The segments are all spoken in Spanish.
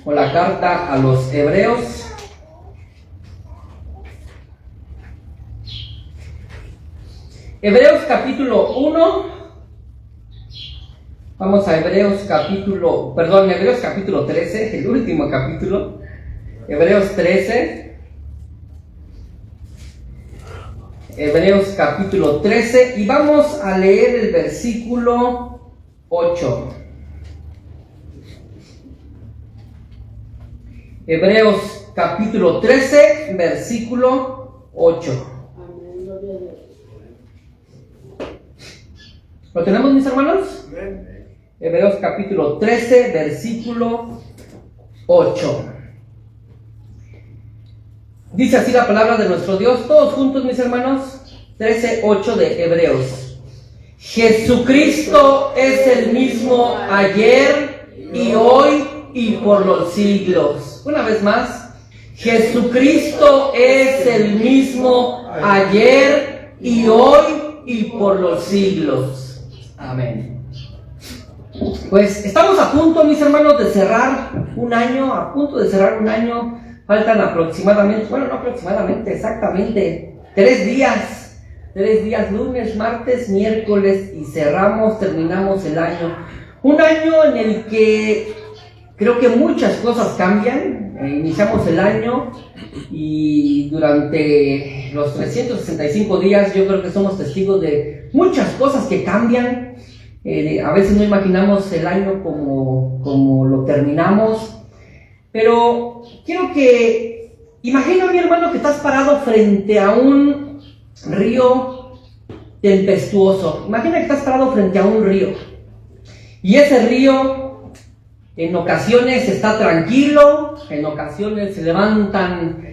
con la carta a los Hebreos. Hebreos capítulo 1. Vamos a Hebreos capítulo 13, el último capítulo. Hebreos 13. Hebreos capítulo 13 y vamos a leer el versículo 8. Hebreos capítulo 13, versículo 8. ¿Lo tenemos, mis hermanos? Hebreos capítulo 13, versículo 8. Dice así la palabra de nuestro Dios, todos juntos, mis hermanos. 13:8 de Hebreos. Jesucristo es el mismo ayer y hoy y por los siglos. Una vez más, Jesucristo es el mismo ayer y hoy y por los siglos. Amén. Pues estamos a punto, mis hermanos, de cerrar un año, Faltan aproximadamente, exactamente 3 días. 3 días, lunes, martes, miércoles, y terminamos el año. Un año en el que creo que muchas cosas cambian. Iniciamos el año y durante los 365 días yo creo que somos testigos de muchas cosas que cambian. A veces no imaginamos el año como lo terminamos. Pero quiero que imagina, mi hermano, que estás parado frente a un río tempestuoso. Imagina que estás parado frente a un río. Y ese río en ocasiones está tranquilo, en ocasiones se levantan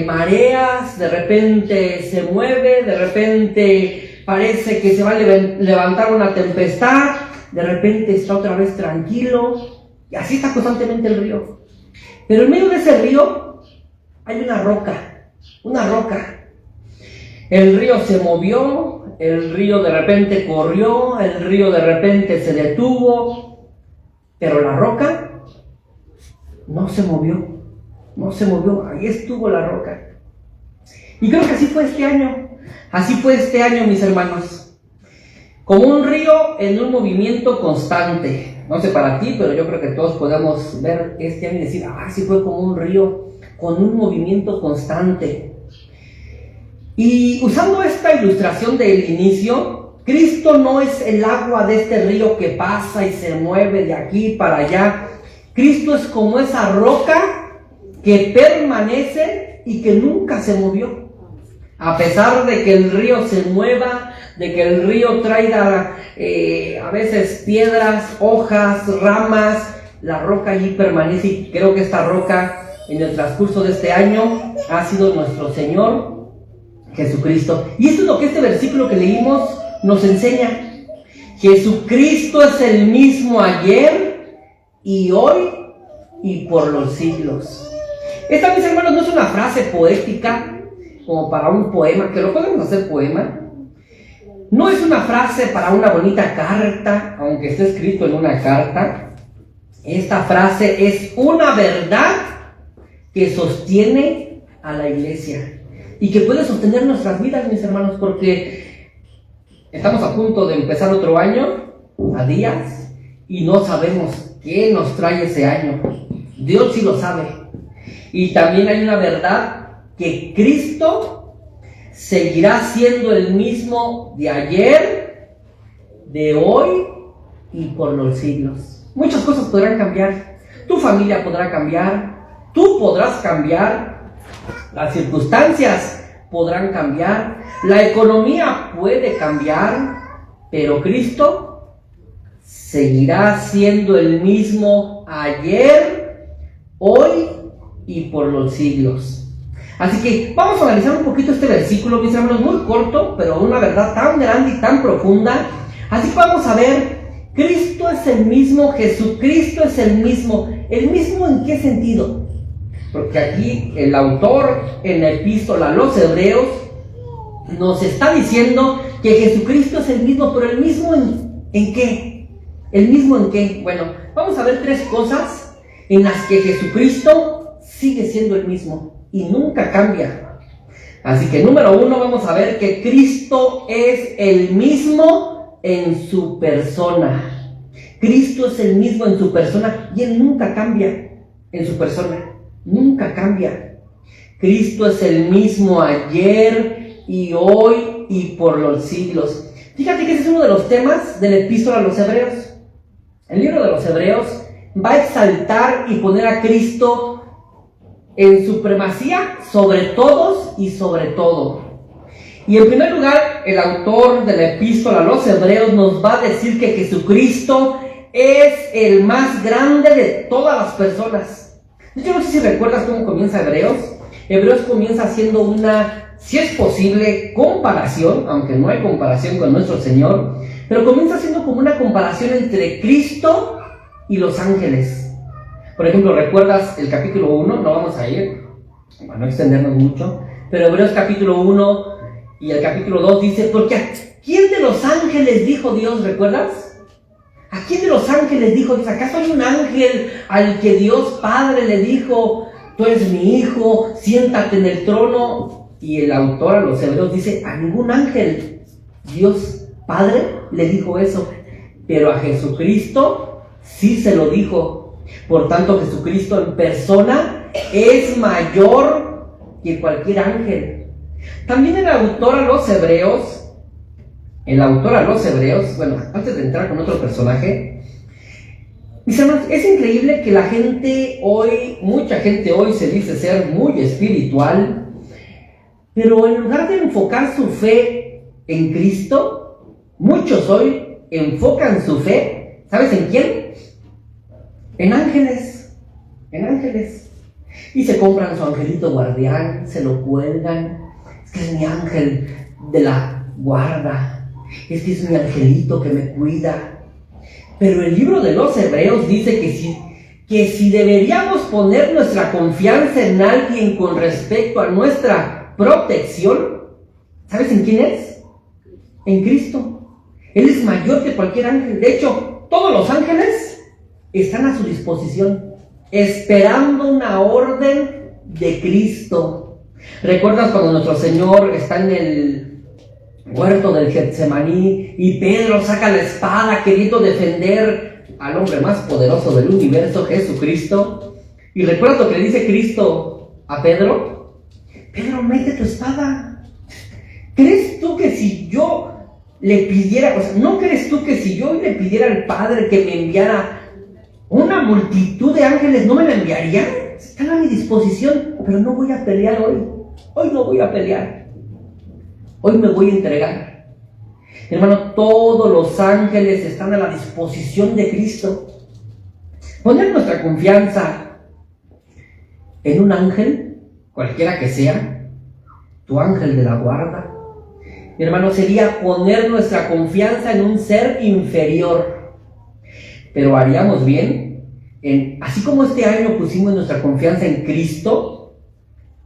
mareas, de repente se mueve, de repente parece que se va a levantar una tempestad, de repente está otra vez tranquilo. Y así está constantemente el río. Pero en medio de ese río hay una roca. El río se movió, el río de repente corrió, el río de repente se detuvo, pero la roca no se movió, ahí estuvo la roca. Y creo que así fue este año, mis hermanos. Como un río en un movimiento constante. No sé para ti, pero yo creo que todos podemos ver este año y decir, sí fue como un río con un movimiento constante. Y usando esta ilustración del inicio, Cristo no es el agua de este río que pasa y se mueve de aquí para allá. Cristo es como esa roca que permanece y que nunca se movió. A pesar de que el río se mueva, de que el río traiga a veces piedras, hojas, ramas, la roca allí permanece, y creo que esta roca en el transcurso de este año ha sido nuestro Señor Jesucristo. Y esto es lo que este versículo que leímos nos enseña. Jesucristo es el mismo ayer y hoy y por los siglos. Esta, mis hermanos, no es una frase poética como para un poema, que lo podemos hacer poema. No es una frase para una bonita carta, aunque esté escrito en una carta. Esta frase es una verdad que sostiene a la iglesia y que puede sostener nuestras vidas, mis hermanos, porque estamos a punto de empezar otro año, a días, y no sabemos qué nos trae ese año. Dios sí lo sabe. Y también hay una verdad, que Cristo seguirá siendo el mismo de ayer, de hoy y por los siglos. Muchas cosas podrán cambiar. Tu familia podrá cambiar, tú podrás cambiar, las circunstancias podrán cambiar, la economía puede cambiar, pero Cristo seguirá siendo el mismo ayer, hoy y por los siglos. Así que vamos a analizar un poquito este versículo, mis hermanos, muy corto, pero una verdad tan grande y tan profunda. Así que vamos a ver, Cristo es el mismo, Jesucristo es el mismo. ¿El mismo en qué sentido? Porque aquí el autor en la epístola a los Hebreos nos está diciendo que Jesucristo es el mismo, pero ¿el mismo en qué? ¿El mismo en qué? Bueno, vamos a ver 3 cosas en las que Jesucristo sigue siendo el mismo y nunca cambia. Así que número 1, vamos a ver que Cristo es el mismo en su persona. Cristo es el mismo en su persona y Él nunca cambia en su persona. Nunca cambia. Cristo es el mismo ayer y hoy y por los siglos. Fíjate que ese es uno de los temas de la epístola a los Hebreos. El libro de los Hebreos va a exaltar y poner a Cristo en supremacía sobre todos y sobre todo. Y en primer lugar, el autor de la epístola a los Hebreos nos va a decir que Jesucristo es el más grande de todas las personas. Yo no sé si recuerdas cómo comienza Hebreos. Hebreos comienza haciendo una, si es posible, comparación, aunque no hay comparación con nuestro Señor, pero comienza haciendo como una comparación entre Cristo y los ángeles. Por ejemplo, ¿recuerdas el capítulo 1? No vamos a ir, para no extendernos mucho, pero Hebreos capítulo 1 y el capítulo 2 dice, porque ¿a quién de los ángeles dijo Dios? ¿Recuerdas? ¿A quién de los ángeles dijo Dios? ¿Acaso hay un ángel al que Dios Padre le dijo, tú eres mi hijo, siéntate en el trono? Y el autor a los Hebreos dice, a ningún ángel Dios Padre le dijo eso, pero a Jesucristo sí se lo dijo. Por tanto, Jesucristo en persona es mayor que cualquier ángel. También el autor a los Hebreos, bueno, antes de entrar con otro personaje, mis hermanos, es increíble que la gente hoy, mucha gente hoy se dice ser muy espiritual, pero en lugar de enfocar su fe en Cristo, muchos hoy enfocan su fe, ¿sabes en quién? En ángeles. Y se compran su angelito guardián, se lo cuelgan. Es que es mi ángel de la guarda. Es que es mi angelito que me cuida. Pero el libro de los Hebreos dice que si deberíamos poner nuestra confianza en alguien con respecto a nuestra protección, ¿sabes en quién es? En Cristo. Él es mayor que cualquier ángel. De hecho, todos los ángeles están a su disposición, esperando una orden de Cristo. ¿Recuerdas cuando nuestro Señor está en el huerto del Getsemaní y Pedro saca la espada queriendo defender al hombre más poderoso del universo, Jesucristo? ¿Y recuerdas lo que le dice Cristo a Pedro? Pedro, mete tu espada. ¿Crees tú que si yo le pidiera, no crees tú que si yo le pidiera al Padre que me enviara una multitud de ángeles, no me la enviarían? Están a mi disposición, pero no voy a pelear hoy. Hoy no voy a pelear. Hoy me voy a entregar. Hermano, todos los ángeles están a la disposición de Cristo. Poner nuestra confianza en un ángel, cualquiera que sea, tu ángel de la guarda, mi hermano, sería poner nuestra confianza en un ser inferior. Pero haríamos bien, así como este año pusimos nuestra confianza en Cristo,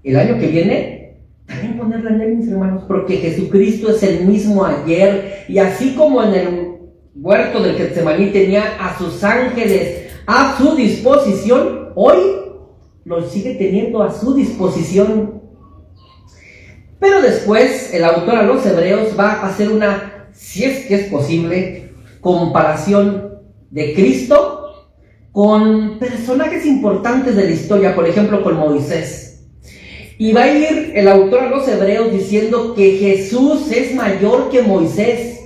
el año que viene, también ponerla en Él, mis hermanos, porque Jesucristo es el mismo ayer, y así como en el huerto del Getsemaní tenía a sus ángeles a su disposición, hoy los sigue teniendo a su disposición. Pero después, el autor a los Hebreos va a hacer una, si es que es posible, comparación de Cristo con personajes importantes de la historia, por ejemplo con Moisés. Y va a ir el autor a los Hebreos diciendo que Jesús es mayor que Moisés.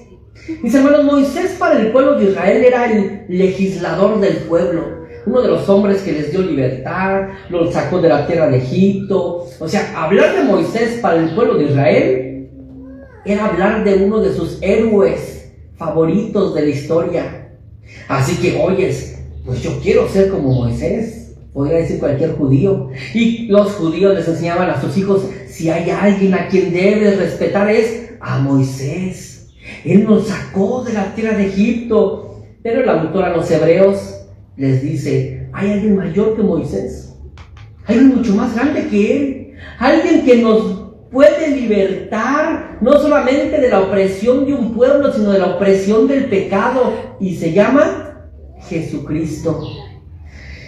Mis hermanos, Moisés para el pueblo de Israel era el legislador del pueblo, uno de los hombres que les dio libertad, los sacó de la tierra de Egipto. O sea, hablar de Moisés para el pueblo de Israel era hablar de uno de sus héroes favoritos de la historia. Así que, oyes, pues yo quiero ser como Moisés, podría decir cualquier judío. Y los judíos les enseñaban a sus hijos, si hay alguien a quien debes respetar es a Moisés. Él nos sacó de la tierra de Egipto. Pero el autor a los Hebreos les dice, hay alguien mayor que Moisés. Hay alguien mucho más grande que él. Alguien que nos puede libertar no solamente de la opresión de un pueblo, sino de la opresión del pecado, y se llama Jesucristo.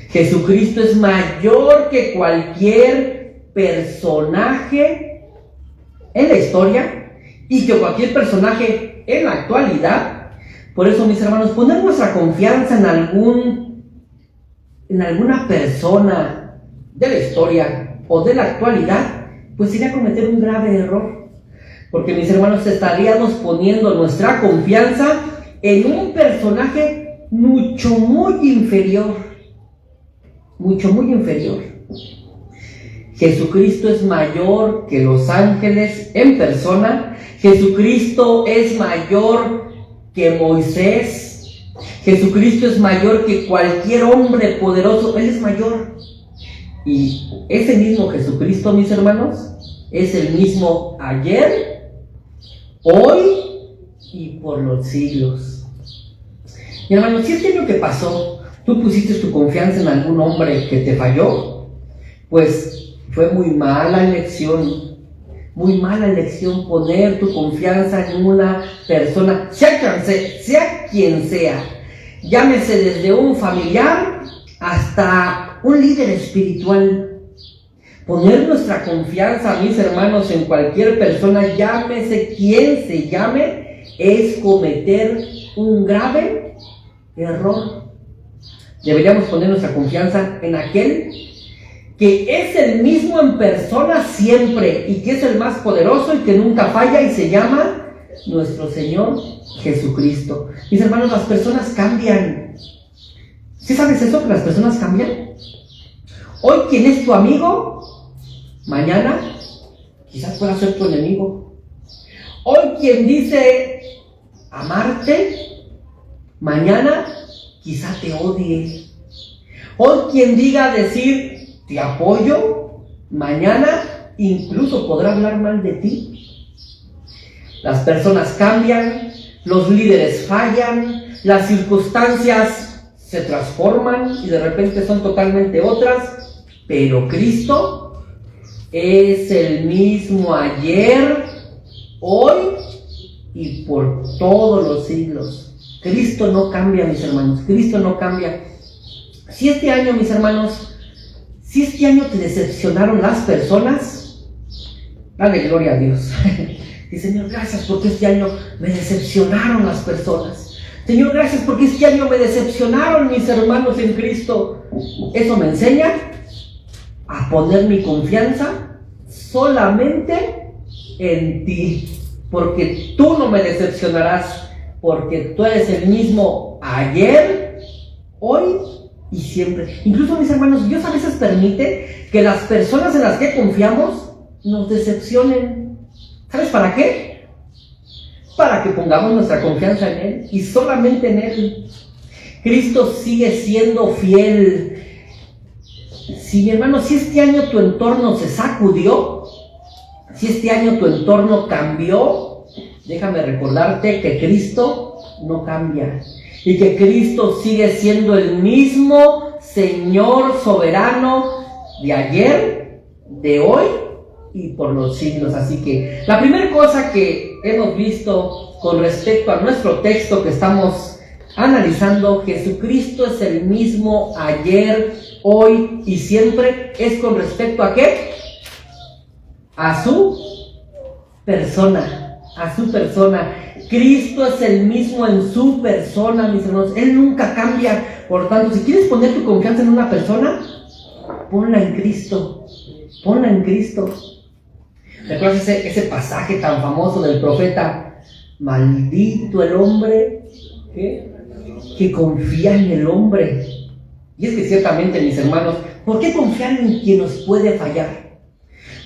Jesucristo es mayor que cualquier personaje en la historia y que cualquier personaje en la actualidad. Por eso, mis hermanos, poner nuestra confianza en alguna persona de la historia o de la actualidad, pues sería cometer un grave error. Porque, mis hermanos, estaríamos poniendo nuestra confianza en un personaje muy inferior. Jesucristo es mayor que los ángeles en persona. Jesucristo es mayor que Moisés. Jesucristo es mayor que cualquier hombre poderoso. Él es mayor. Y ese mismo Jesucristo, mis hermanos, es el mismo ayer, hoy y por los siglos. Mi hermano, si este año que pasó tú pusiste tu confianza en algún hombre que te falló, pues fue muy mala elección poner tu confianza en una persona, sea quien sea, llámese desde un familiar hasta un líder espiritual. Poner nuestra confianza, mis hermanos, en cualquier persona, llámese quien se llame, es cometer un grave error. Deberíamos poner nuestra confianza en aquel que es el mismo en persona siempre y que es el más poderoso y que nunca falla, y se llama nuestro Señor Jesucristo. Mis hermanos, las personas cambian. ¿Sí sabes eso, que las personas cambian? Hoy quien es tu amigo, mañana quizás pueda ser tu enemigo. Hoy quien dice amarte, mañana quizá te odie. Hoy quien diga decir te apoyo, mañana incluso podrá hablar mal de ti. Las personas cambian, los líderes fallan, las circunstancias se transforman y de repente son totalmente otras, pero Cristo es el mismo ayer, hoy y por todos los siglos. Cristo no cambia, mis hermanos, Cristo no cambia. Si este año, mis hermanos, si este año te decepcionaron las personas, dale gloria a Dios. Y Señor, gracias porque este año me decepcionaron las personas. Señor, gracias porque este año me decepcionaron mis hermanos en Cristo. Eso me enseña a poner mi confianza solamente en ti, porque tú no me decepcionarás, porque tú eres el mismo ayer, hoy y siempre. Incluso, mis hermanos, Dios a veces permite que las personas en las que confiamos nos decepcionen. ¿Sabes para qué? Para que pongamos nuestra confianza en Él y solamente en Él. Cristo sigue siendo fiel. Si, mi hermano, si este año tu entorno se sacudió, si este año tu entorno cambió, déjame recordarte que Cristo no cambia. Y que Cristo sigue siendo el mismo Señor soberano de ayer, de hoy y por los siglos. Así que la primera cosa que hemos visto con respecto a nuestro texto que estamos analizando, Jesucristo es el mismo ayer, hoy y siempre, es con respecto ¿a qué? A su persona, a su persona. Cristo es el mismo en su persona, mis hermanos. Él nunca cambia. Por tanto, si quieres poner tu confianza en una persona, ponla en Cristo. Ponla en Cristo. ¿Recuerdas ese pasaje tan famoso del profeta? Maldito el hombre que confía en el hombre. Y es que ciertamente, mis hermanos, ¿por qué confiar en quien nos puede fallar?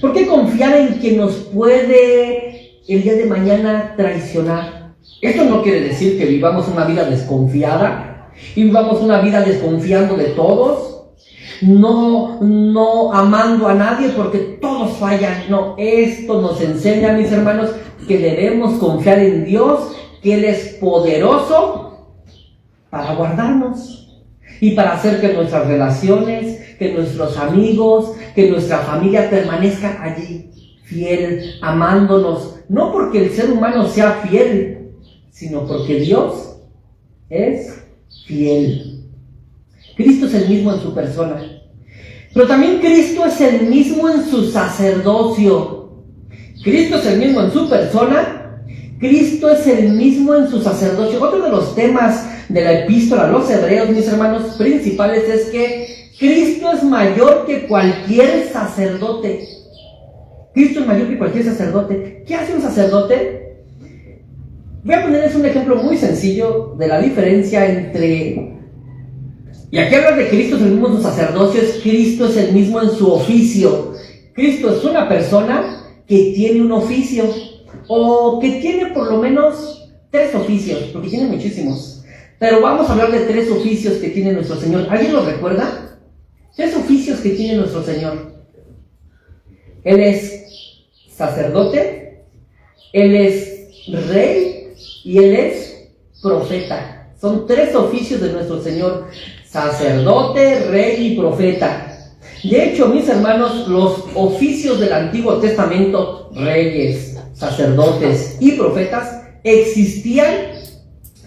¿Por qué confiar en quien nos puede el día de mañana traicionar? Esto no quiere decir que vivamos una vida desconfiada y vivamos una vida desconfiando de todos, no amando a nadie porque todos fallan. No, esto nos enseña, mis hermanos, que debemos confiar en Dios, que Él es poderoso para guardarnos y para hacer que nuestras relaciones, que nuestros amigos, que nuestra familia permanezca allí, fiel, amándonos, no porque el ser humano sea fiel, sino porque Dios es fiel. Cristo es el mismo en su persona. Pero también Cristo es el mismo en su sacerdocio. Cristo es el mismo en su persona. Cristo es el mismo en su sacerdocio. Otro de los temas de la epístola a los hebreos, mis hermanos, principales es que Cristo es mayor que cualquier sacerdote. Cristo es mayor que cualquier sacerdote. ¿Qué hace un sacerdote? Voy a ponerles un ejemplo muy sencillo de la diferencia entre... Y aquí hablar de Cristo es el mismo en su sacerdocio, Cristo es el mismo en su oficio. Cristo es una persona que tiene un oficio, o que tiene por lo menos 3 oficios, porque tiene muchísimos. Pero vamos a hablar de 3 oficios que tiene nuestro Señor. ¿Alguien los recuerda? 3 oficios que tiene nuestro Señor. Él es sacerdote, Él es rey y Él es profeta. Son 3 oficios de nuestro Señor: sacerdote, rey y profeta. De hecho, mis hermanos, los oficios del Antiguo Testamento, reyes, sacerdotes y profetas, existían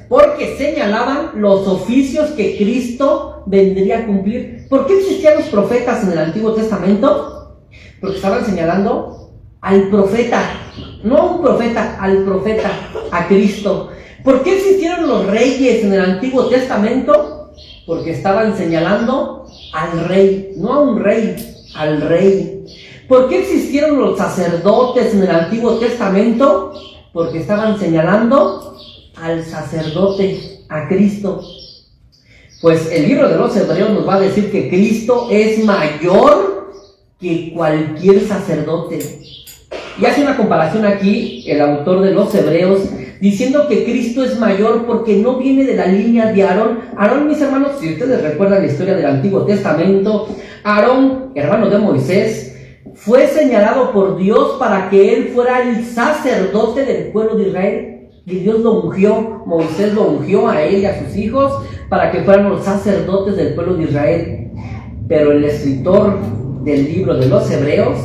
porque señalaban los oficios que Cristo vendría a cumplir. ¿Por qué existían los profetas en el Antiguo Testamento? Porque estaban señalando al profeta, no a un profeta, al profeta, a Cristo. ¿Por qué existieron los reyes en el Antiguo Testamento? Porque estaban señalando al rey, no a un rey, al rey. ¿Por qué existieron los sacerdotes en el Antiguo Testamento? Porque estaban señalando al sacerdote, a Cristo. Pues el libro de los Hebreos nos va a decir que Cristo es mayor que cualquier sacerdote. Y hace una comparación aquí el autor de los Hebreos, diciendo que Cristo es mayor porque no viene de la línea de Aarón. Aarón, mis hermanos, si ustedes recuerdan la historia del Antiguo Testamento, Aarón, hermano de Moisés, fue señalado por Dios para que él fuera el sacerdote del pueblo de Israel. Y Dios lo ungió, Moisés lo ungió a él y a sus hijos para que fueran los sacerdotes del pueblo de Israel. Pero el escritor del libro de los Hebreos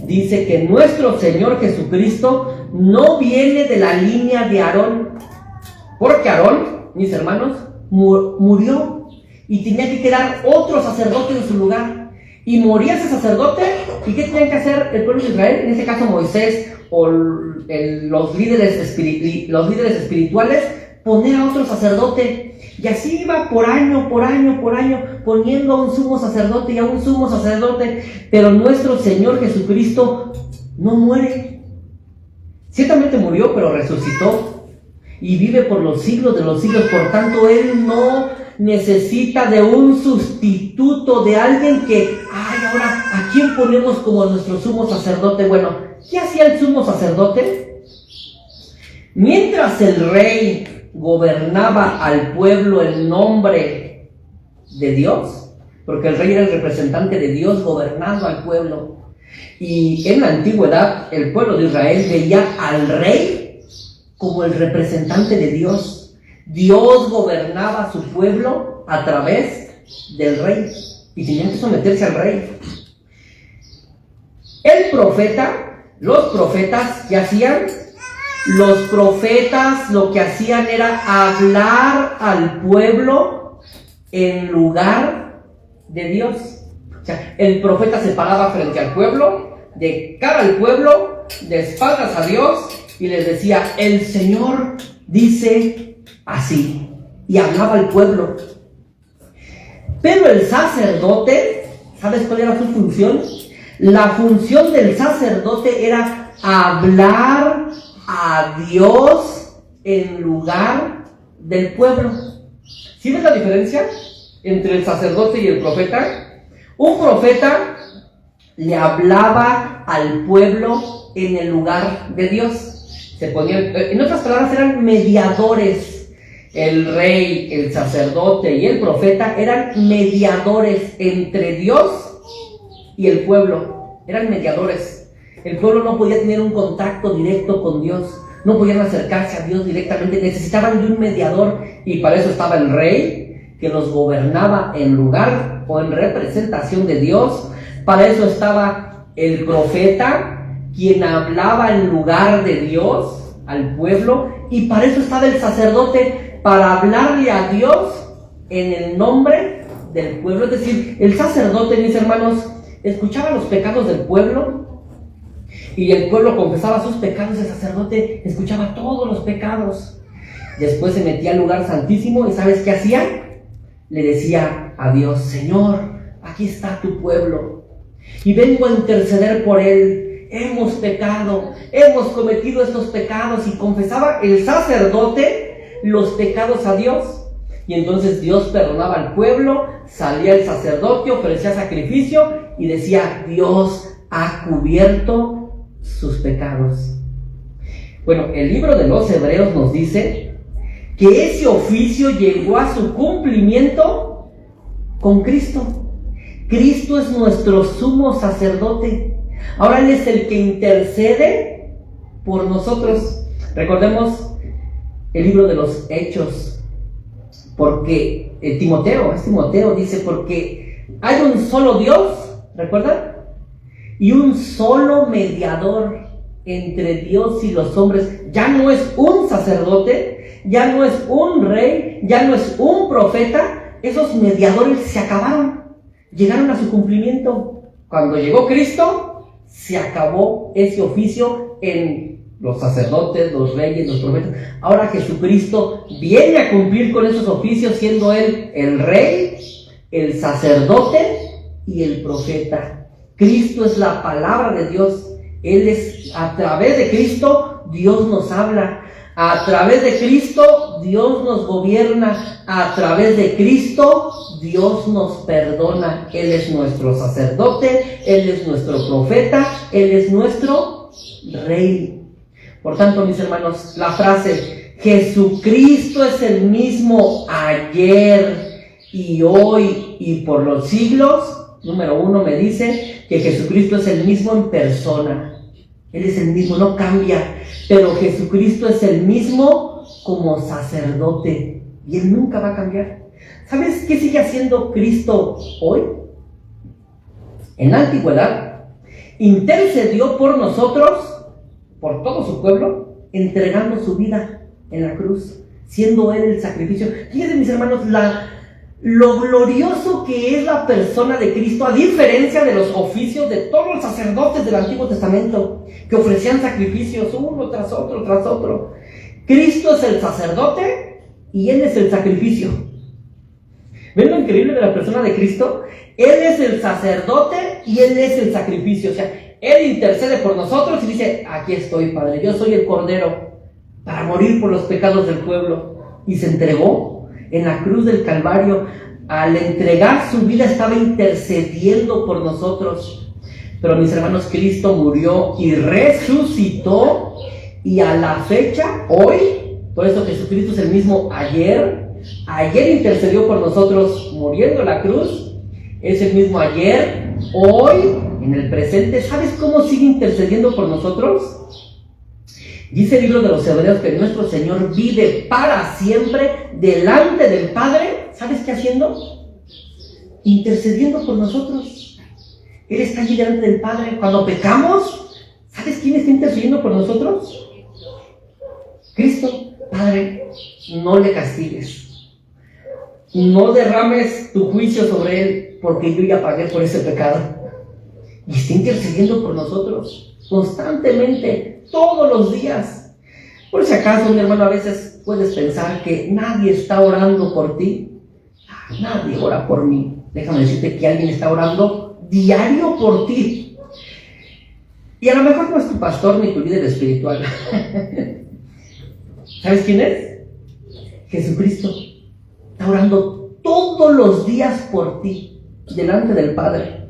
dice que nuestro Señor Jesucristo no viene de la línea de Aarón, porque Aarón, mis hermanos, murió y tenía que quedar otro sacerdote en su lugar. Y moría ese sacerdote, ¿y qué tenían que hacer el pueblo de Israel? En este caso Moisés o los líderes espirituales, poner a otro sacerdote. Y así iba por año, poniendo a un sumo sacerdote y a un sumo sacerdote. Pero nuestro Señor Jesucristo no muere. Ciertamente murió, pero resucitó y vive por los siglos de los siglos. Por tanto, Él no necesita de un sustituto, de alguien que, ahora, ¿a quién ponemos como nuestro sumo sacerdote? Bueno, ¿qué hacía el sumo sacerdote? Mientras el rey gobernaba al pueblo en nombre de Dios, porque el rey era el representante de Dios gobernando al pueblo. Y en la antigüedad, el pueblo de Israel veía al rey como el representante de Dios. Dios gobernaba a su pueblo a través del rey y tenían que someterse al rey. El profeta, los profetas, ¿qué hacían? Los profetas lo que hacían era hablar al pueblo en lugar de Dios. O sea, el profeta se paraba frente al pueblo, de cara al pueblo, de espaldas a Dios, y les decía: el Señor dice así, y hablaba al pueblo. Pero el sacerdote, ¿sabes cuál era su función? La función del sacerdote era hablar a Dios en lugar del pueblo. ¿Sí ves la diferencia entre el sacerdote y el profeta? Un profeta le hablaba al pueblo en el lugar de Dios. Se ponían, en otras palabras, eran mediadores. El rey, el sacerdote y el profeta eran mediadores entre Dios y el pueblo. Eran mediadores. El pueblo no podía tener un contacto directo con Dios, no podían acercarse a Dios directamente, necesitaban de un mediador, y para eso estaba el rey, que los gobernaba en lugar o en representación de Dios. Para eso estaba el profeta, quien hablaba en lugar de Dios al pueblo, y para eso estaba el sacerdote, para hablarle a Dios en el nombre del pueblo. Es decir, el sacerdote, mis hermanos, escuchaba los pecados del pueblo y el pueblo confesaba sus pecados. El sacerdote escuchaba todos los pecados. Después se metía al lugar santísimo y ¿sabes qué hacía? Le decía a Dios: Señor, aquí está tu pueblo y vengo a interceder por él. Hemos pecado, hemos cometido estos pecados. Y confesaba el sacerdote los pecados a Dios. Y entonces Dios perdonaba al pueblo, salía el sacerdote, ofrecía sacrificio y decía: Dios ha cubierto sus pecados. Bueno, el libro de los Hebreos nos dice que ese oficio llegó a su cumplimiento con Cristo. Cristo es nuestro sumo sacerdote. Ahora Él es el que intercede por nosotros. Recordemos el libro de los Hechos, porque Timoteo dice: porque hay un solo Dios, ¿recuerdan? Y un solo mediador entre Dios y los hombres. Ya no es un sacerdote, ya no es un rey, ya no es un profeta. Esos mediadores se acabaron, llegaron a su cumplimiento. Cuando llegó Cristo, se acabó ese oficio en los sacerdotes, los reyes, los profetas. Ahora Jesucristo viene a cumplir con esos oficios, siendo Él el rey, el sacerdote y el profeta. Cristo es la palabra de Dios. Él es, a través de Cristo, Dios nos habla. A través de Cristo, Dios nos gobierna. A través de Cristo, Dios nos perdona. Él es nuestro sacerdote, Él es nuestro profeta, Él es nuestro rey. Por tanto, mis hermanos, la frase Jesucristo es el mismo ayer y hoy y por los siglos, número 1 me dice que Jesucristo es el mismo en persona. Él es el mismo, no cambia, pero Jesucristo es el mismo como sacerdote y Él nunca va a cambiar. ¿Sabes qué sigue haciendo Cristo hoy? En la antigüedad, intercedió por nosotros, por todo su pueblo, entregando su vida en la cruz, siendo Él el sacrificio. Fíjense, mis hermanos, lo glorioso que es la persona de Cristo, a diferencia de los oficios de todos los sacerdotes del Antiguo Testamento, que ofrecían sacrificios uno tras otro, tras otro. Cristo es el sacerdote y Él es el sacrificio. ¿Ven lo increíble de la persona de Cristo? Él es el sacerdote y Él es el sacrificio. O sea, Él intercede por nosotros y dice: aquí estoy, Padre, yo soy el Cordero para morir por los pecados del pueblo. Y se entregó en la cruz del Calvario. Al entregar su vida estaba intercediendo por nosotros. Pero, mis hermanos, Cristo murió y resucitó, y a la fecha, hoy, por eso Jesucristo es el mismo ayer intercedió por nosotros muriendo en la cruz, es el mismo ayer, hoy, en el presente. ¿Sabes cómo sigue intercediendo por nosotros? Dice el libro de los Hebreos que nuestro Señor vive para siempre delante del Padre. ¿Sabes qué haciendo? Intercediendo por nosotros. Él está allí delante del Padre. Cuando pecamos, ¿sabes quién está intercediendo por nosotros? Cristo. Padre, no le castigues. No derrames tu juicio sobre él, porque yo ya pagué por ese pecado. Y está intercediendo por nosotros constantemente, todos los días. Por si acaso, mi hermano, a veces puedes pensar que nadie está orando por ti. Nadie ora por mí. Déjame decirte que alguien está orando diario por ti. Y a lo mejor no es tu pastor ni tu líder espiritual. ¿Sabes quién es? Jesucristo. Está orando todos los días por ti, delante del Padre.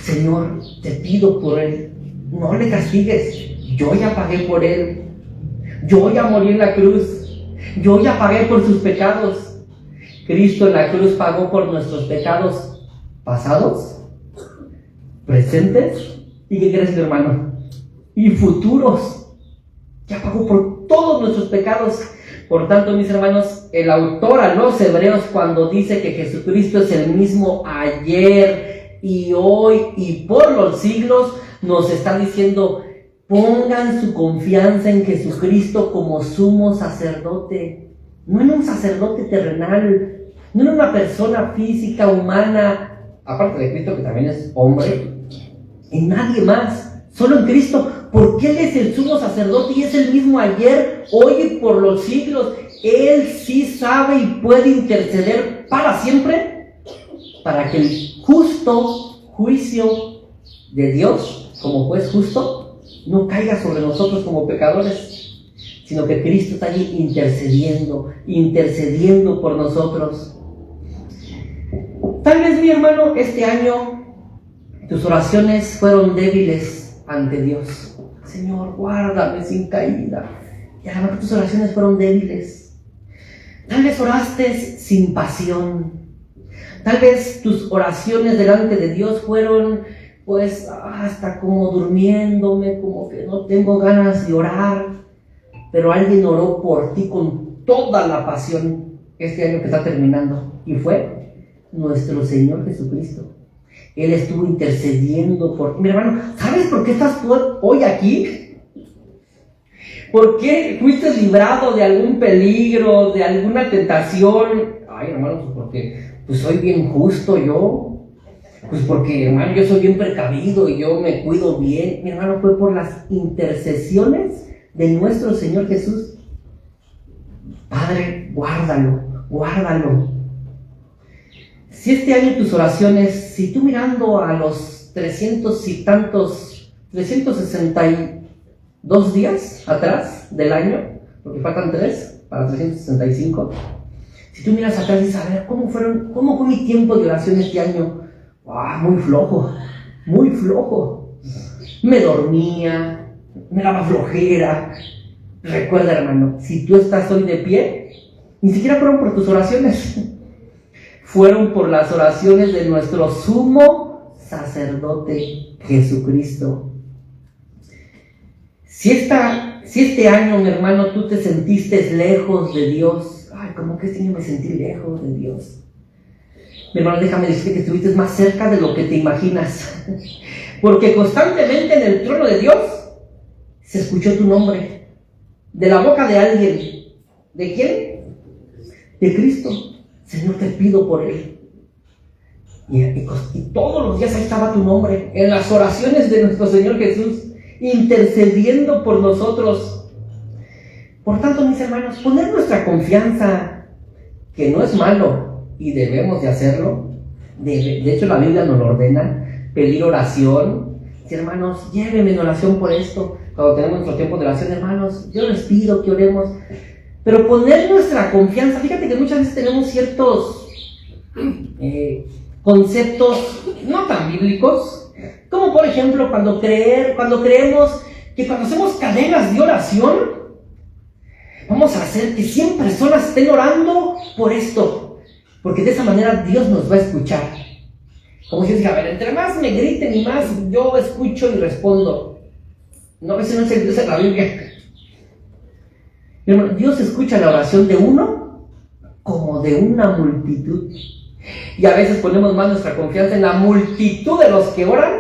Señor, te pido por él, no le castigues. Yo ya pagué por él. Yo ya morí en la cruz. Yo ya pagué por sus pecados. Cristo en la cruz pagó por nuestros pecados pasados, presentes y, ¿qué crees, mi hermano? Y futuros. Ya pagó por todos nuestros pecados. Por tanto, mis hermanos, el autor a los Hebreos, cuando dice que Jesucristo es el mismo ayer y hoy y por los siglos, nos está diciendo: pongan su confianza en Jesucristo como sumo sacerdote, no en un sacerdote terrenal, No era una persona física, humana, aparte de Cristo, que también es hombre, en nadie más, solo en Cristo, porque Él es el sumo sacerdote y es el mismo ayer, hoy y por los siglos. Él sí sabe y puede interceder para siempre, para que el justo juicio de Dios, como juez justo, no caiga sobre nosotros como pecadores, sino que Cristo está allí intercediendo por nosotros. Tal vez, mi hermano, este año tus oraciones fueron débiles ante Dios. Señor, guárdame sin caída. Y a lo mejor tus oraciones fueron débiles. Tal vez oraste sin pasión. Tal vez tus oraciones delante de Dios fueron, pues, hasta como durmiéndome, como que no tengo ganas de orar. Pero alguien oró por ti con toda la pasión este año que está terminando. Y fue nuestro Señor Jesucristo. Él estuvo intercediendo por ti. Mi hermano, ¿sabes por qué estás tú hoy aquí? ¿Por qué fuiste librado de algún peligro, de alguna tentación? Ay, hermano, pues porque soy bien justo yo. Pues porque, hermano, yo soy bien precavido y yo me cuido bien. Mi hermano, fue por las intercesiones de nuestro Señor Jesús. Padre, guárdalo. Si este año tus oraciones, si tú mirando a los 362 días atrás del año, porque faltan 3 para 365, si tú miras atrás y dices, a ver, ¿cómo fue mi tiempo de oración este año? Muy flojo. Me dormía, me daba flojera. Recuerda, hermano, si tú estás hoy de pie, ni siquiera fueron por tus oraciones, fueron por las oraciones de nuestro sumo sacerdote Jesucristo. Si este año, mi hermano, tú te sentiste lejos de Dios, ¿cómo que este año me sentí lejos de Dios? Mi hermano, déjame decirte que estuviste más cerca de lo que te imaginas, porque constantemente en el trono de Dios se escuchó tu nombre, de la boca de alguien. ¿De quién? De Cristo. Señor, te pido por Él. Y todos los días ahí estaba tu nombre, en las oraciones de nuestro Señor Jesús, intercediendo por nosotros. Por tanto, mis hermanos, poner nuestra confianza, que no es malo y debemos de hacerlo. De hecho, la Biblia nos lo ordena, pedir oración. Sí, hermanos, llévenme en oración por esto. Cuando tenemos nuestro tiempo de oración, hermanos, yo les pido que oremos. Pero poner nuestra confianza, fíjate que muchas veces tenemos ciertos conceptos no tan bíblicos, como por ejemplo cuando creemos que cuando hacemos cadenas de oración, vamos a hacer que 100 personas estén orando por esto, porque de esa manera Dios nos va a escuchar. Como si dijera, a ver, entre más me griten y más yo escucho y respondo. No, ese no es el Dios de la Biblia. Dios escucha la oración de uno como de una multitud. Y a veces ponemos más nuestra confianza en la multitud de los que oran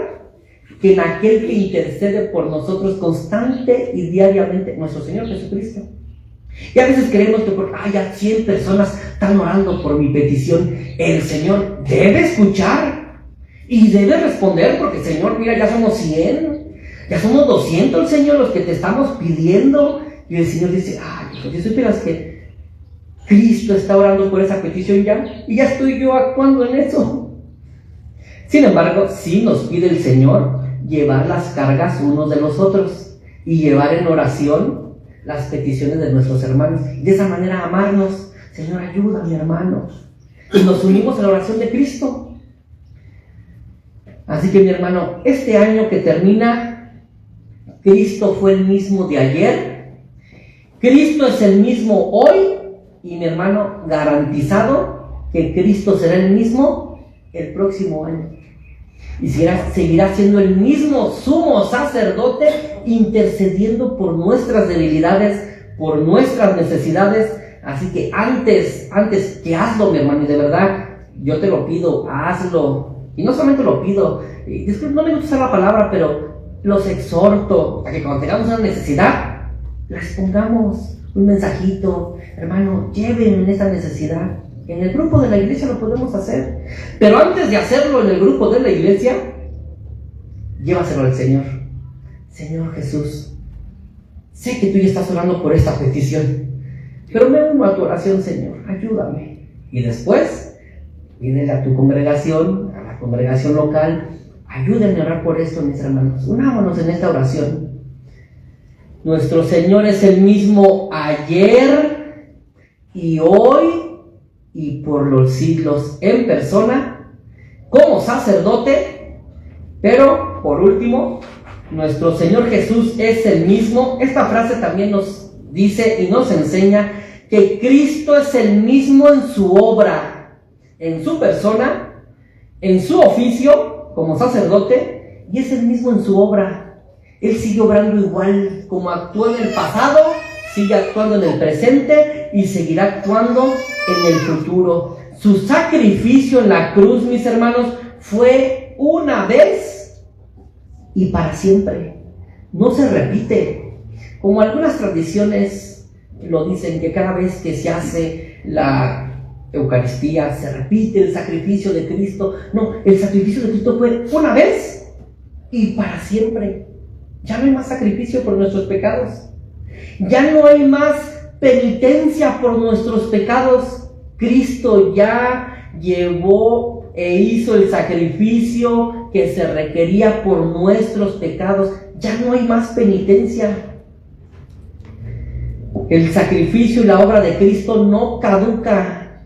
que en aquel que intercede por nosotros constante y diariamente, nuestro Señor Jesucristo. Y a veces creemos que porque ya 100 personas están orando por mi petición, el Señor debe escuchar y debe responder, porque Señor, mira, ya somos 100, ya somos 200, Señor, los que te estamos pidiendo. Y el Señor dice, si supieras que Cristo está orando por esa petición ya, y ya estoy yo actuando en eso. Sin embargo, sí nos pide el Señor llevar las cargas unos de los otros y llevar en oración las peticiones de nuestros hermanos. Y de esa manera amarnos. Señor, ayuda a mi hermano. Y nos unimos a la oración de Cristo. Así que, mi hermano, este año que termina, Cristo fue el mismo de ayer. Cristo es el mismo hoy, y mi hermano, garantizado que Cristo será el mismo el próximo año. Y seguirá siendo el mismo sumo sacerdote, intercediendo por nuestras debilidades, por nuestras necesidades. Así que antes que hazlo, mi hermano, y de verdad, yo te lo pido, hazlo. Y no solamente lo pido, no me gusta usar la palabra, pero los exhorto a que cuando tengamos una necesidad, les pongamos un mensajito, hermano, llévenme en esta necesidad. En el grupo de la iglesia lo podemos hacer. Pero antes de hacerlo en el grupo de la iglesia, llévaselo al Señor. Señor Jesús, sé que tú ya estás orando por esta petición, pero me uno a tu oración, Señor, ayúdame. Y después, pídele a tu congregación, a la congregación local, ayúdenme a orar por esto, mis hermanos. Unámonos en esta oración. Nuestro Señor es el mismo ayer y hoy y por los siglos, en persona, como sacerdote. Pero, por último, nuestro Señor Jesús es el mismo. Esta frase también nos dice y nos enseña que Cristo es el mismo en su obra, en su persona, en su oficio como sacerdote, y es el mismo en su obra. Él sigue obrando igual, como actuó en el pasado, sigue actuando en el presente y seguirá actuando en el futuro. Su sacrificio en la cruz, mis hermanos, fue una vez y para siempre. No se repite. Como algunas tradiciones lo dicen, que cada vez que se hace la Eucaristía se repite el sacrificio de Cristo. No, el sacrificio de Cristo fue una vez y para siempre. Ya no hay más sacrificio por nuestros pecados. Ya no hay más penitencia por nuestros pecados. Cristo ya llevó e hizo el sacrificio que se requería por nuestros pecados. Ya no hay más penitencia. El sacrificio y la obra de Cristo no caduca.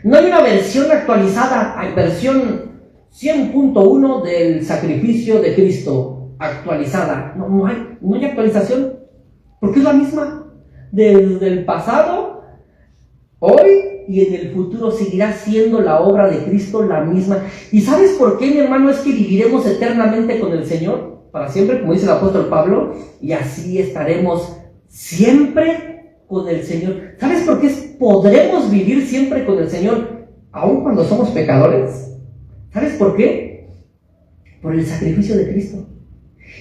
No hay una versión actualizada, hay versión 100.1 del sacrificio de Cristo actualizada. No hay actualización, porque es la misma. Desde el pasado, hoy y en el futuro seguirá siendo la obra de Cristo la misma. ¿Y sabes por qué, mi hermano? Es que viviremos eternamente con el Señor, para siempre, como dice el apóstol Pablo, y así estaremos siempre con el Señor. ¿Sabes por qué podremos vivir siempre con el Señor, aun cuando somos pecadores? ¿Sabes por qué? Por el sacrificio de Cristo.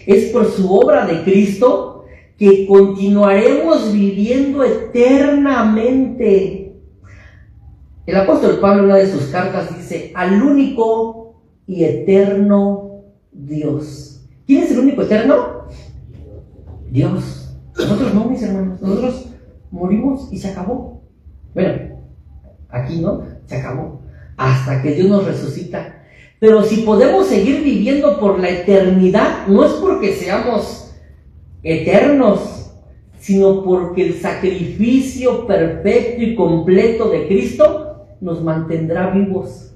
Es por su obra de Cristo que continuaremos viviendo eternamente. El apóstol Pablo en una de sus cartas dice: al único y eterno Dios. ¿Quién es el único eterno? Dios. Nosotros no, mis hermanos. Nosotros morimos y se acabó. Bueno, aquí no, se acabó. Hasta que Dios nos resucita. Pero si podemos seguir viviendo por la eternidad, no es porque seamos eternos, sino porque el sacrificio perfecto y completo de Cristo nos mantendrá vivos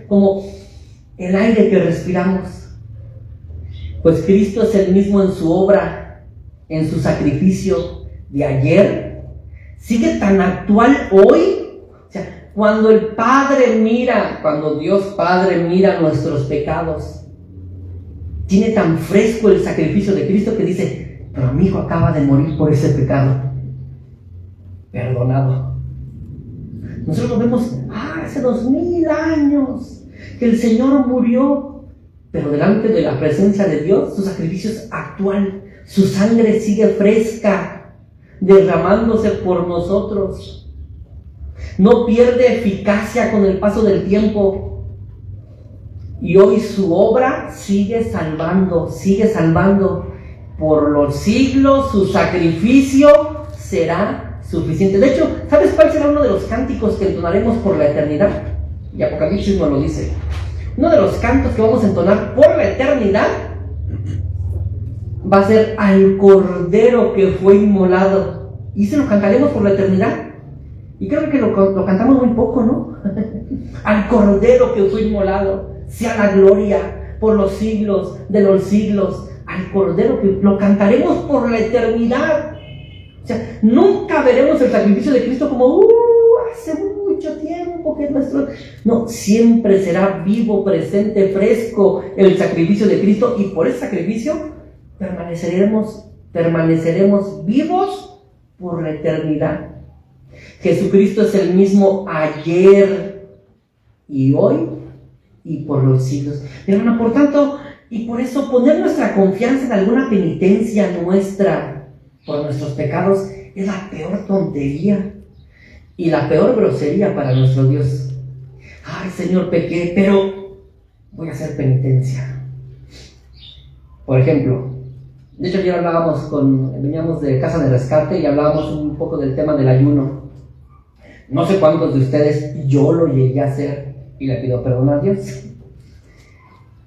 como el aire que respiramos. Pues Cristo es el mismo en su obra, en su sacrificio de ayer, sigue tan actual hoy. O sea, cuando Dios Padre mira nuestros pecados, tiene tan fresco el sacrificio de Cristo que dice: pero mi hijo acaba de morir por ese pecado, perdonado. Nosotros vemos, hace 2000 años que el Señor murió, pero delante de la presencia de Dios, su sacrificio es actual, su sangre sigue fresca, derramándose por nosotros. No pierde eficacia con el paso del tiempo. Y hoy su obra sigue salvando. Por los siglos su sacrificio será suficiente. De hecho, ¿sabes cuál será uno de los cánticos que entonaremos por la eternidad? Y Apocalipsis nos lo dice. Uno de los cantos que vamos a entonar por la eternidad va a ser al Cordero que fue inmolado. Y se lo cantaremos por la eternidad. Y creo que lo cantamos muy poco, ¿no? Al Cordero que fue inmolado, sea la gloria por los siglos de los siglos. Al Cordero que lo cantaremos por la eternidad. O sea, nunca veremos el sacrificio de Cristo como hace mucho tiempo que nuestro... No, siempre será vivo, presente, fresco el sacrificio de Cristo, y por ese sacrificio permaneceremos vivos por la eternidad. Jesucristo es el mismo ayer y hoy y por los siglos. Hermano, por tanto, y por eso poner nuestra confianza en alguna penitencia nuestra por nuestros pecados es la peor tontería. y la peor grosería para nuestro Dios. Ay, Señor, pequé, pero voy a hacer penitencia. Por ejemplo, de hecho ayer veníamos de Casa de Rescate y hablábamos un poco del tema del ayuno. No sé cuántos de ustedes, yo lo llegué a hacer y le pido perdón a Dios.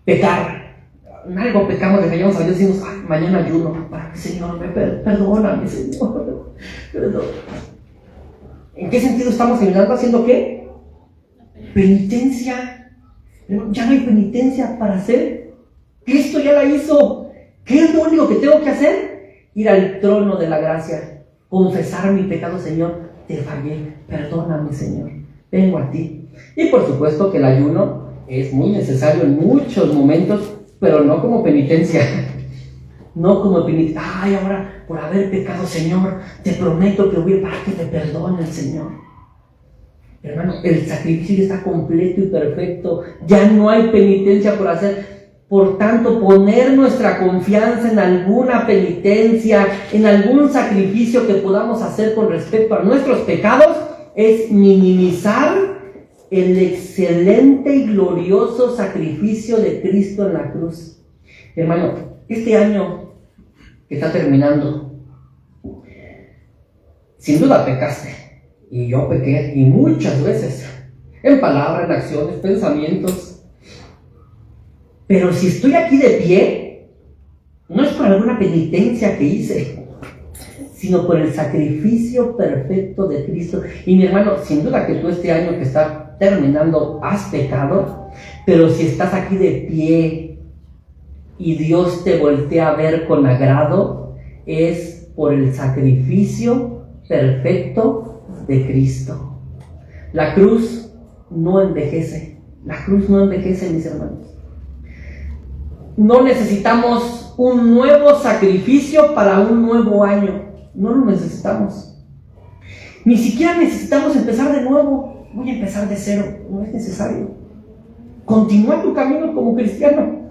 Pecar. En algo pecamos, le fallamos a Dios y decimos, ay, mañana ayuno. Ay, Señor, perdóname, Señor. Perdón. ¿En qué sentido estamos ayunando? ¿Haciendo qué? Penitencia. Ya no hay penitencia para hacer. Cristo ya la hizo. ¿Qué es lo único que tengo que hacer? Ir al trono de la gracia, confesar mi pecado. Señor, te fallé, perdóname, Señor, vengo a ti. Y por supuesto que el ayuno es muy necesario en muchos momentos, pero no como penitencia. No como penitencia. Ay, ahora por haber pecado, Señor, te prometo que voy a para que te perdone el Señor. Hermano, el sacrificio ya está completo y perfecto. Ya no hay penitencia por hacer. Por tanto, poner nuestra confianza en alguna penitencia, en algún sacrificio que podamos hacer con respecto a nuestros pecados, es minimizar el excelente y glorioso sacrificio de Cristo en la cruz. Hermano, este año que está terminando, sin duda pecaste, y yo pequé, y muchas veces, en palabras, en acciones, pensamientos. Pero si estoy aquí de pie, no es por alguna penitencia que hice, sino por el sacrificio perfecto de Cristo. Y mi hermano, sin duda que tú este año que está terminando has pecado, pero si estás aquí de pie y Dios te voltea a ver con agrado, es por el sacrificio perfecto de Cristo. La cruz no envejece. La cruz no envejece, mis hermanos. No necesitamos un nuevo sacrificio para un nuevo año. No lo necesitamos. Ni siquiera necesitamos empezar de nuevo. Voy a empezar de cero. No es necesario. Continúa tu camino como cristiano.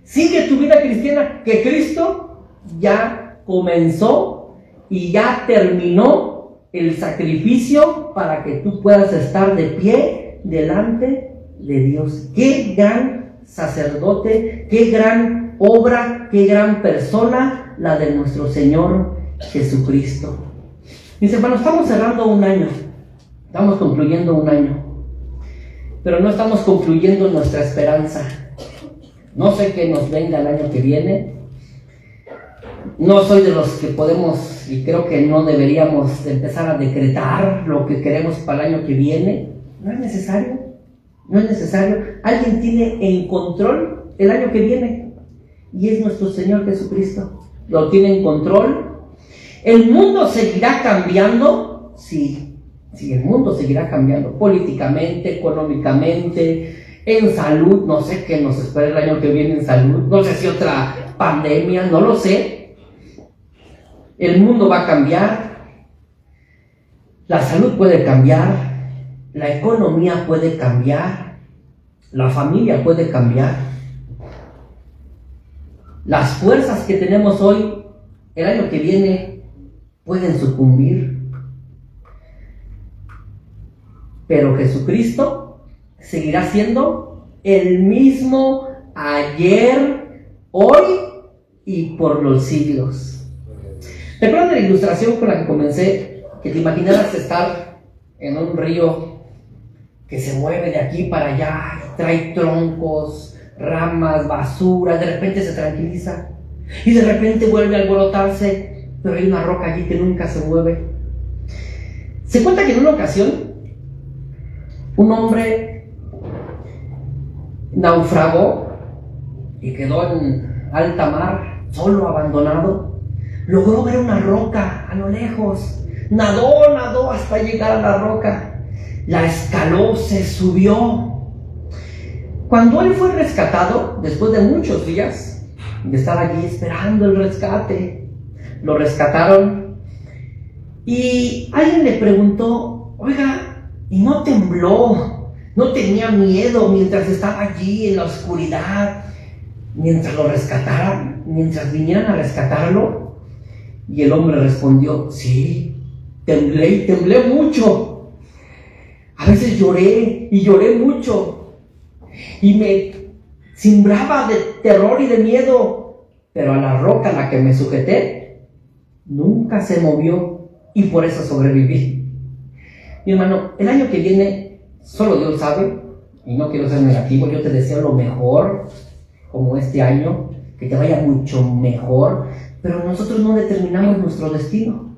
Sigue tu vida cristiana, que Cristo ya comenzó y ya terminó el sacrificio para que tú puedas estar de pie delante de Dios. ¡Qué gran sacerdote, qué gran obra, qué gran persona la de nuestro Señor Jesucristo! Mis hermanos, estamos cerrando un año, estamos concluyendo un año, pero no estamos concluyendo nuestra esperanza. No sé qué nos venga el año que viene. No soy de los que podemos, y creo que no deberíamos de empezar a decretar lo que queremos para el año que viene. No es necesario. No es necesario. Alguien tiene en control el año que viene, y es nuestro Señor Jesucristo. Lo tiene en control. ¿El mundo seguirá cambiando? Sí, el mundo seguirá cambiando. Políticamente, económicamente, en salud. No sé qué nos espera el año que viene en salud. No sé si otra pandemia, no lo sé. El mundo va a cambiar. La salud puede cambiar. La economía puede cambiar, la familia puede cambiar. Las fuerzas que tenemos hoy, el año que viene, pueden sucumbir. Pero Jesucristo seguirá siendo el mismo ayer, hoy y por los siglos. ¿Recuerdan la ilustración con la que comencé? Que te imaginaras estar en un río que se mueve de aquí para allá, trae troncos, ramas, basura, de repente se tranquiliza y de repente vuelve a alborotarse, pero hay una roca allí que nunca se mueve. Se cuenta que en una ocasión un hombre naufragó y quedó en alta mar, solo, abandonado. Logró ver una roca a lo lejos, nadó hasta llegar a la roca. La escaló, se subió. Cuando él fue rescatado, después de muchos días de estar allí esperando el rescate, lo rescataron y alguien le preguntó: oiga, ¿y no tembló? ¿No tenía miedo mientras estaba allí en la oscuridad, mientras lo rescataran, mientras vinieran a rescatarlo? Y el hombre respondió: sí, temblé, y temblé mucho. A veces lloré y lloré mucho y me cimbraba de terror y de miedo, pero a la roca a la que me sujeté nunca se movió y por eso sobreviví. Mi hermano, el año que viene solo Dios sabe, y no quiero ser negativo, yo te deseo lo mejor, como este año, que te vaya mucho mejor, pero nosotros no determinamos nuestro destino.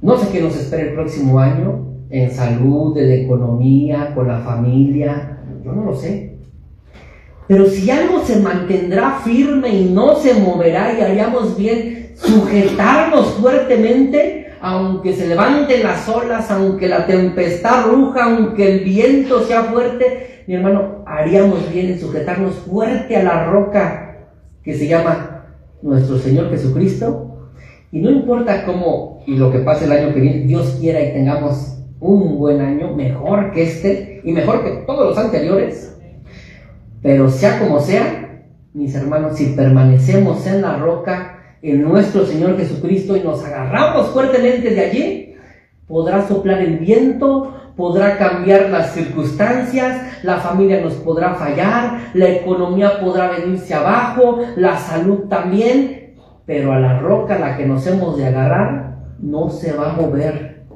No sé qué nos espera el próximo año, en salud, en economía, con la familia, yo no lo sé. Pero si algo se mantendrá firme y no se moverá, y haríamos bien sujetarnos fuertemente, aunque se levanten las olas, aunque la tempestad ruja, aunque el viento sea fuerte, mi hermano, haríamos bien en sujetarnos fuerte a la roca que se llama nuestro Señor Jesucristo. Y no importa cómo y lo que pase el año que viene, Dios quiera y tengamos un buen año, mejor que este y mejor que todos los anteriores. Pero sea como sea, mis hermanos, si permanecemos en la roca, en nuestro Señor Jesucristo, y nos agarramos fuertemente de allí, podrá soplar el viento, podrá cambiar las circunstancias, la familia nos podrá fallar, la economía podrá venirse abajo, la salud también, pero a la roca a la que nos hemos de agarrar no se va a mover,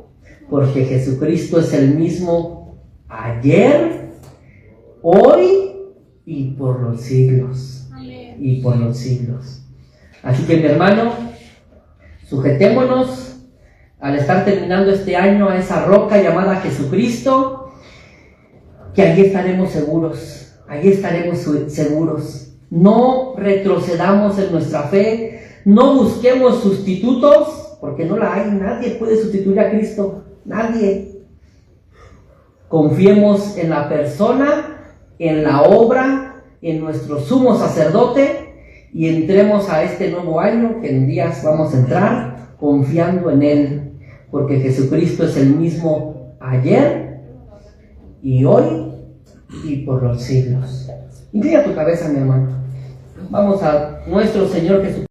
porque Jesucristo es el mismo ayer, hoy y por los siglos. Y por los siglos. Así que, mi hermano, sujetémonos al estar terminando este año a esa roca llamada Jesucristo, que allí estaremos seguros, allí estaremos seguros. No retrocedamos en nuestra fe, no busquemos sustitutos, porque no la hay, nadie puede sustituir a Cristo, nadie. Confiemos en la persona, en la obra, en nuestro sumo sacerdote, y entremos a este nuevo año que en días vamos a entrar confiando en Él, porque Jesucristo es el mismo ayer y hoy y por los siglos. Inclina tu cabeza, mi hermano. Vamos a nuestro Señor Jesucristo.